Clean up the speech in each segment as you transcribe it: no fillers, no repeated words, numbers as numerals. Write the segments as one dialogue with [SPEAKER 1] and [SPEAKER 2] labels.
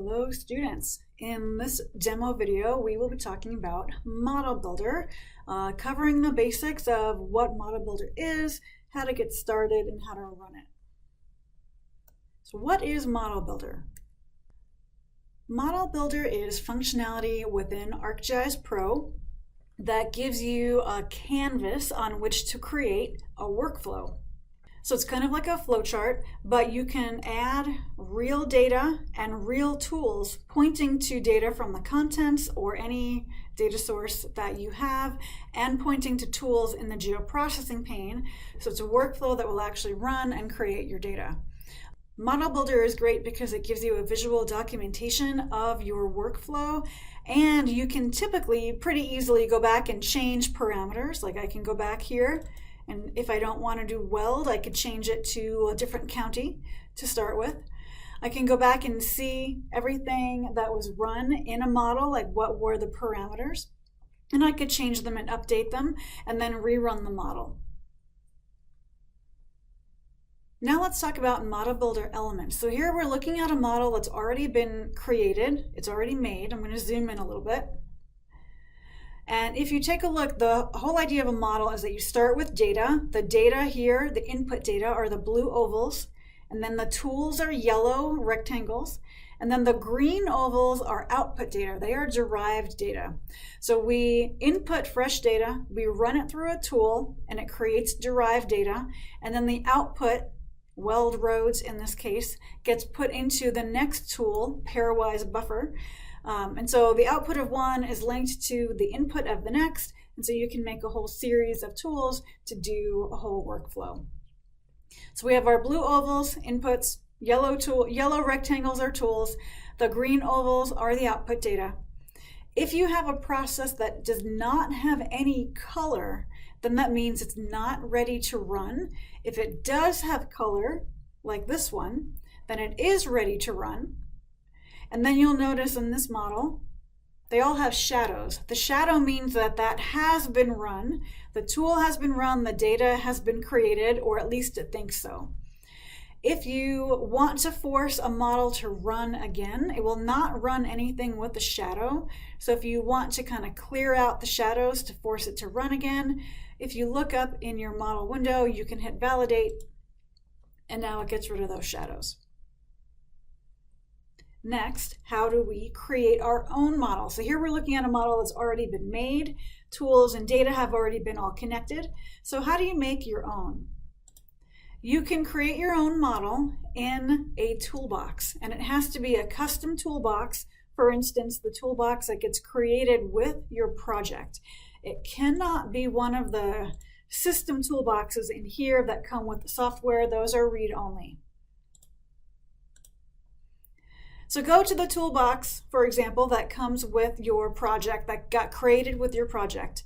[SPEAKER 1] Hello students. In this demo video we will be talking about ModelBuilder, covering the basics of what ModelBuilder is, how to get started, and how to run it. So what is ModelBuilder? ModelBuilder is functionality within ArcGIS Pro that gives you a canvas on which to create a workflow. So it's kind of like a flowchart, but you can add real data and real tools pointing to data from the contents or any data source that you have, and pointing to tools in the geoprocessing pane. So it's a workflow that will actually run and create your data. ModelBuilder is great because it gives you a visual documentation of your workflow, and you can typically pretty easily go back and change parameters. Like I can go back here, and if I don't want to do weld, I could change it to a different county to start with. I can go back and see everything that was run in a model, like what were the parameters, and I could change them and update them and then rerun the model. Now let's talk about ModelBuilder elements. So here we're looking at a model that's already been created. It's already made. I'm going to zoom in a little bit. And if you take a look, the whole idea of a model is that you start with data. The data here, the input data, are the blue ovals, and then the tools are yellow rectangles, and then the green ovals are output data. They are derived data. So we input fresh data, we run it through a tool, and it creates derived data, and then the output, weld roads in this case, gets put into the next tool, pairwise buffer. And so the output of one is linked to the input of the next, and so you can make a whole series of tools to do a whole workflow. So we have our blue ovals, inputs, yellow rectangles are tools, the green ovals are the output data. If you have a process that does not have any color, then that means it's not ready to run. If it does have color, like this one, then it is ready to run. And then you'll notice in this model, they all have shadows. The shadow means that that has been run, the tool has been run, the data has been created, or at least it thinks so. If you want to force a model to run again, it will not run anything with the shadow. So if you want to kind of clear out the shadows to force it to run again, if you look up in your model window, you can hit validate, and now it gets rid of those shadows. Next, how do we create our own model? So here we're looking at a model that's already been made. Tools and data have already been all connected. So how do you make your own? You can create your own model in a toolbox, and it has to be a custom toolbox. For instance, the toolbox that gets created with your project. It cannot be one of the system toolboxes in here that come with the software. Those are read-only. So go to the toolbox, for example, that comes with your project, that got created with your project.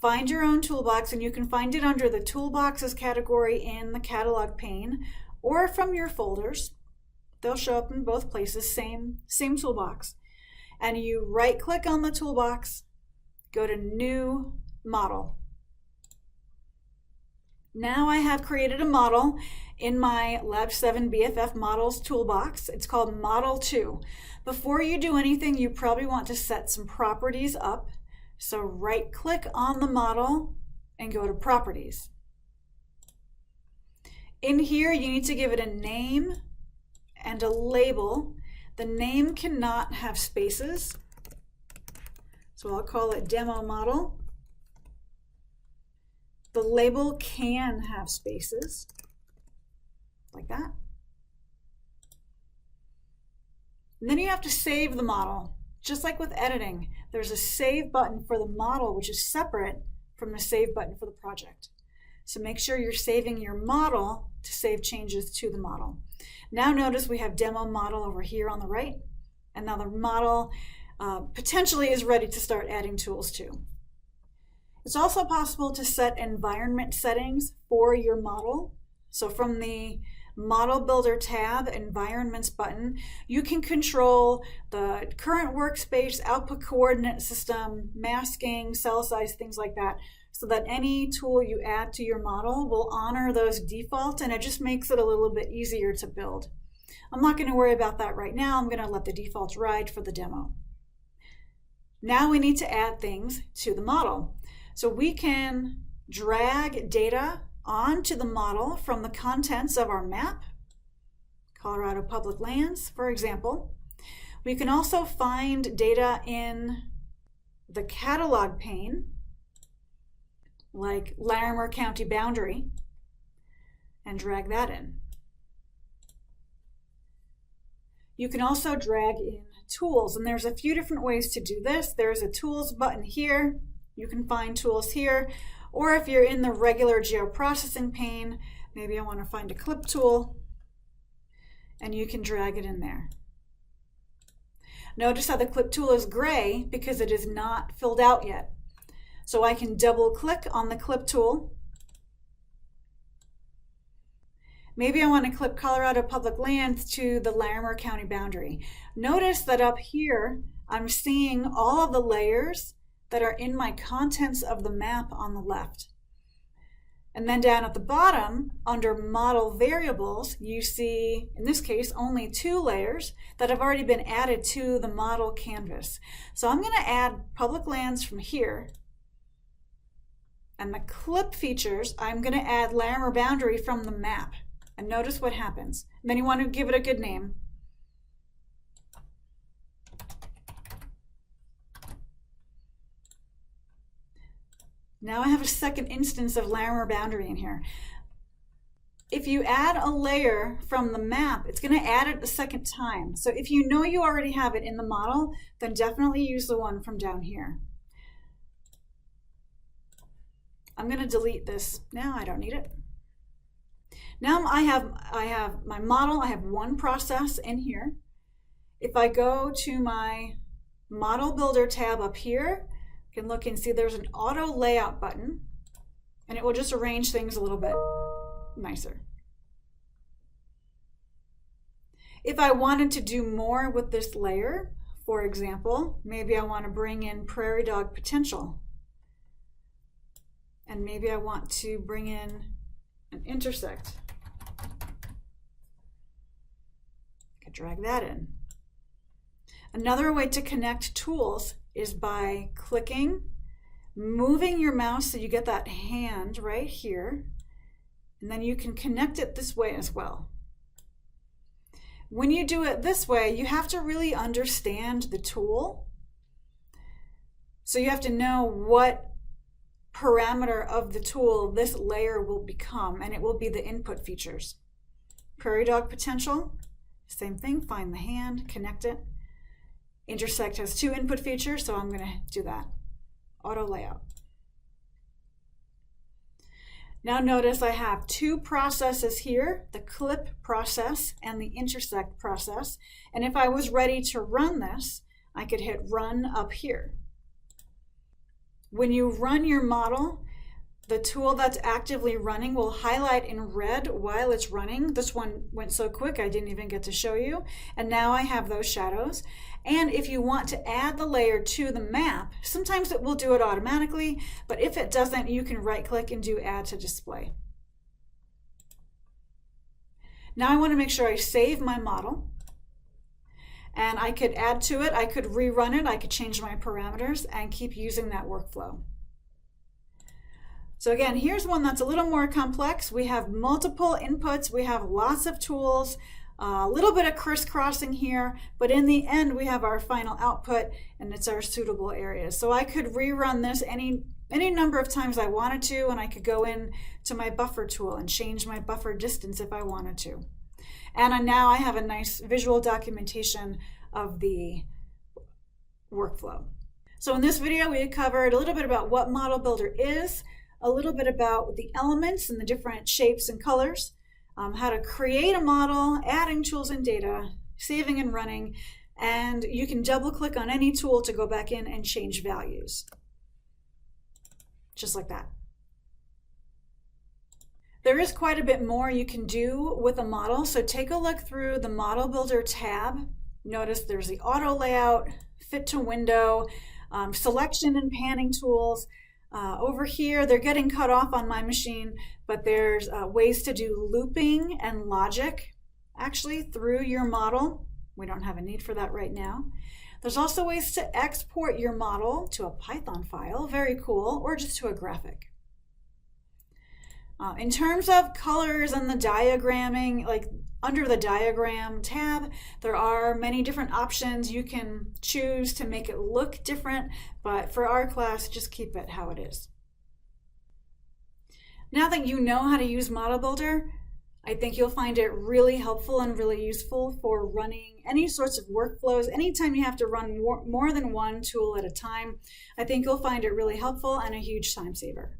[SPEAKER 1] Find your own toolbox, and you can find it under the toolboxes category in the catalog pane or from your folders. They'll show up in both places, same toolbox. And you right-click on the toolbox, go to New Model. Now I have created a model in my Lab 7 BFF Models toolbox. It's called Model 2. Before you do anything, you probably want to set some properties up. So right-click on the model and go to Properties. In here, you need to give it a name and a label. The name cannot have spaces, so I'll call it Demo Model. The label can have spaces, like that. And then you have to save the model. Just like with editing, there's a save button for the model, which is separate from the save button for the project. So make sure you're saving your model to save changes to the model. Now notice we have Demo Model over here on the right, and now the model potentially is ready to start adding tools to. It's also possible to set environment settings for your model. So from the ModelBuilder tab, Environments button, you can control the current workspace, output coordinate system, masking, cell size, things like that, so that any tool you add to your model will honor those defaults, and it just makes it a little bit easier to build. I'm not going to worry about that right now. I'm going to let the defaults ride for the demo. Now we need to add things to the model. So we can drag data onto the model from the contents of our map, Colorado Public Lands, for example. We can also find data in the catalog pane, like Larimer County boundary, and drag that in. You can also drag in tools, and there's a few different ways to do this. There's a tools button here. You can find tools here, or if you're in the regular geoprocessing pane, maybe I want to find a clip tool, and you can drag it in there. Notice how the clip tool is gray because it is not filled out yet. So I can double click on the clip tool. Maybe I want to clip Colorado Public Lands to the Larimer County boundary. Notice that up here, I'm seeing all of the layers that are in my contents of the map on the left. And then down at the bottom, under model variables, you see, in this case, only 2 layers that have already been added to the model canvas. So I'm going to add public lands from here. And the clip features, I'm going to add Larimer boundary from the map. And notice what happens. And then you want to give it a good name. Now I have a second instance of Larimer boundary in here. If you add a layer from the map, it's going to add it a second time. So if you know you already have it in the model, then definitely use the one from down here. I'm going to delete this. Now I don't need it. Now I have my model. I have one process in here. If I go to my Model Builder tab up here, you can look and see there's an auto layout button, and it will just arrange things a little bit nicer. If I wanted to do more with this layer, for example, maybe I want to bring in prairie dog potential, and maybe I want to bring in an intersect. I could drag that in. Another way to connect tools is by clicking, moving your mouse so you get that hand right here, and then you can connect it this way as well. When you do it this way, you have to really understand the tool. So you have to know what parameter of the tool this layer will become, and it will be the input features. Prairie dog potential, same thing, find the hand, connect it. Intersect has 2 input features, so I'm going to do that. Auto layout. Now notice I have 2 processes here, the clip process and the intersect process. And if I was ready to run this, I could hit run up here. When you run your model, the tool that's actively running will highlight in red while it's running. This one went so quick I didn't even get to show you. And now I have those shadows. And if you want to add the layer to the map, sometimes it will do it automatically, but if it doesn't, you can right-click and do Add to Display. Now I want to make sure I save my model. And I could add to it, I could rerun it, I could change my parameters and keep using that workflow. So again, here's one that's a little more complex. We have multiple inputs, we have lots of tools, a little bit of crisscrossing here, but in the end we have our final output and it's our suitable areas. So I could rerun this any number of times I wanted to, and I could go in to my buffer tool and change my buffer distance if I wanted to. And now I have a nice visual documentation of the workflow. So in this video we covered a little bit about what ModelBuilder is, a little bit about the elements and the different shapes and colors, how to create a model, adding tools and data, saving and running, and you can double click on any tool to go back in and change values. Just like that. There is quite a bit more you can do with a model, so take a look through the ModelBuilder tab. Notice there's the auto layout, fit to window, selection and panning tools. Over here, they're getting cut off on my machine, but there's ways to do looping and logic. actually through your model. We don't have a need for that right now. There's also ways to export your model to a Python file, very cool, or just to a graphic. In terms of colors and the diagramming, like under the diagram tab, there are many different options you can choose to make it look different, but for our class, just keep it how it is. Now that you know how to use ModelBuilder, I think you'll find it really helpful and really useful for running any sorts of workflows. Anytime you have to run more than one tool at a time, I think you'll find it really helpful and a huge time saver.